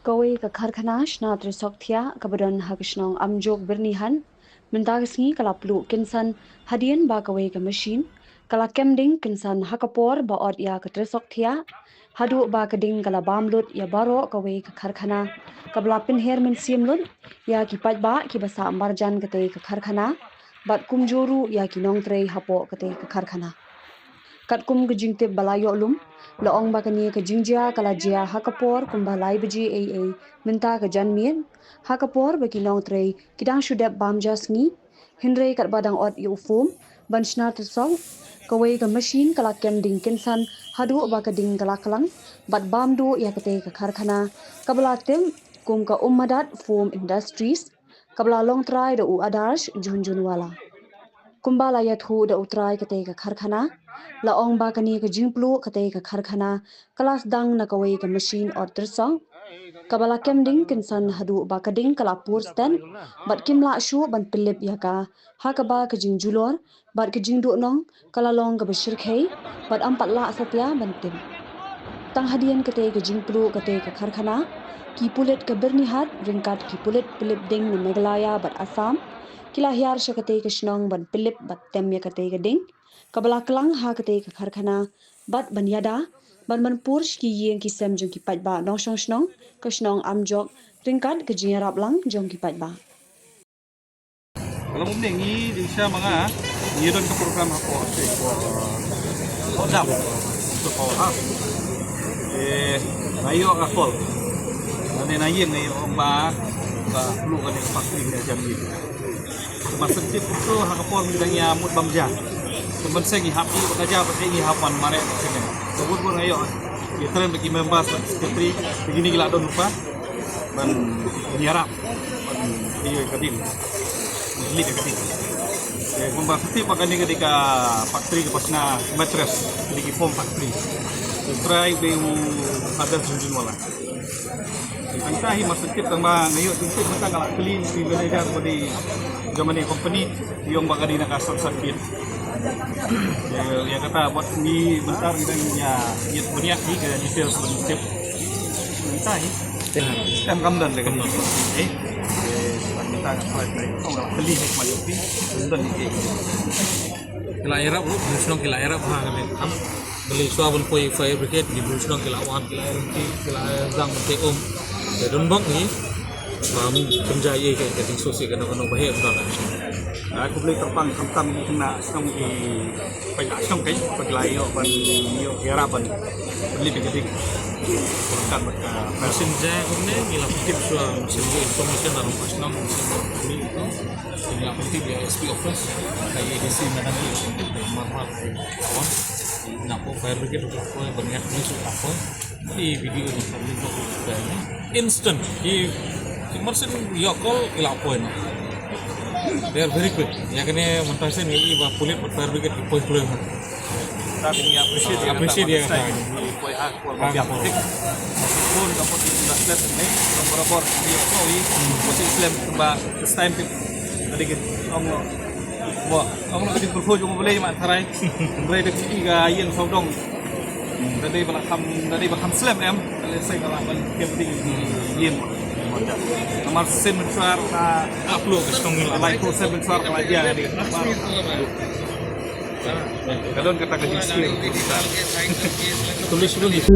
Kawai ka kharkhana shna trisokthia kabadon hagishnong amjok bernihan mendagisngi kalaplu kinsan hadian ba kawai ka machine kala kemding kinsan hakapor ba od ya ka trisokthia hadu ba kading kala bamlut ya baro kawai ka kharkhana kabla pinher min siamlut ya ki pajba ki basa marjan kate ka kharkhana bat kumjoru ya ki nongtrei hapo kate ka kharkhana katkum gejingte balayo lum laong bakani ke jingjia kala jia hakapor kumbalai beji aa minta ke janmien hakapor baki nong trei kidang shudep bamjasngi hindrei kat badang ot yu fum banshna tsong kawai ke machine kala kending kinsan hadu bakading kala kalang bat bamdu ya kate ke kharkhana kabla tem kum ka ummadat foam industries kabla long trai da u adarsh junjunwala kumbala ya thu da utrai kate ka kharkhana laong bakani ka jingplu kate ka kharkhana kelas dang na kawai ka machine or tersong kabala kemding kinsan hadu bakading kala pur stand bat kimla shu ban pilip ya ka hakaba ka jingjulor bat ka jingdu nong kala long ka bashir khai bat ampat la satya bantim tang hadian kate ka jingplu kate ka kharkhana ki pulit ka bernihat ringkat ki pulit pilip ding na Meghalaya bat Assam kila hiar syakate ke shnong ban pilip bat tem ya kate ke ding kabala kelang ha kate ke kharkhana bat ban yada ban manpur ki yeng ki sem jong ki pajba nong shong shnong ke shnong amjok ringkat ke jingarap lang jong ki pajba kalau mungkin ini bisa mga ngiron ke program ako sa kodam sa kawahas rayo ka call nanay na yun ngayon ba perlu kan yang pasti dia jamin masa tip itu hakapon bidang ya mut bamja teman saya ngi happy bekerja pakai ngi hapan mare sini sebut pun ayo ya tren bagi members sekretari begini gila don lupa dan nyarap iyo kadin beli kadin ya members tip makanya ketika factory ke pasna mattress di foam factory try beu ada junjun wala Antahi masukit tambah ngayon tuntuk mata kalau clean di manager body zaman ni company yung bagay na kasat-sakit ya kata buat ni bentar kita ya banyak ni ke detail sedikit antahi sistem kamdan dengan ni kita flight orang beli ni macam ni dan ni kila Arab lu busnong kila Arab ha kan beli suabun poi fire brigade di busnong kila wan kila zang te dan bang ni mamu penjaya ke keting sosial kena bahaya betul aku beli terbang kentang kena song di banyak song kai paglayo ban yo harapan beli begitu kan mesin jaya kumne gila pitip sua mesin information dalam pasnong mesin beli itu gila pitip ya SP office kayak edisi mana ni untuk marmar kawan napo fire brigade untuk banyak ni sudah apa di video ni kami buat instant di mesin ya call ila point they are very quick ya kene mentase ni ba pulit fire brigade di point pulit tapi ni appreciate dia kata ni point hak bagi politik pun dapat tidak set ni berapa dia koi masih Islam ba this time tadi kita Allah wah Allah tadi berfo juga boleh mak tarai boleh dekat tiga yang saudong tadi balakam Islam em kalau saya kalau camping yin nomor sen mencuar upload ke stong like sen mencuar kalau dia ni kadon kata kerja skill tulis dulu gitu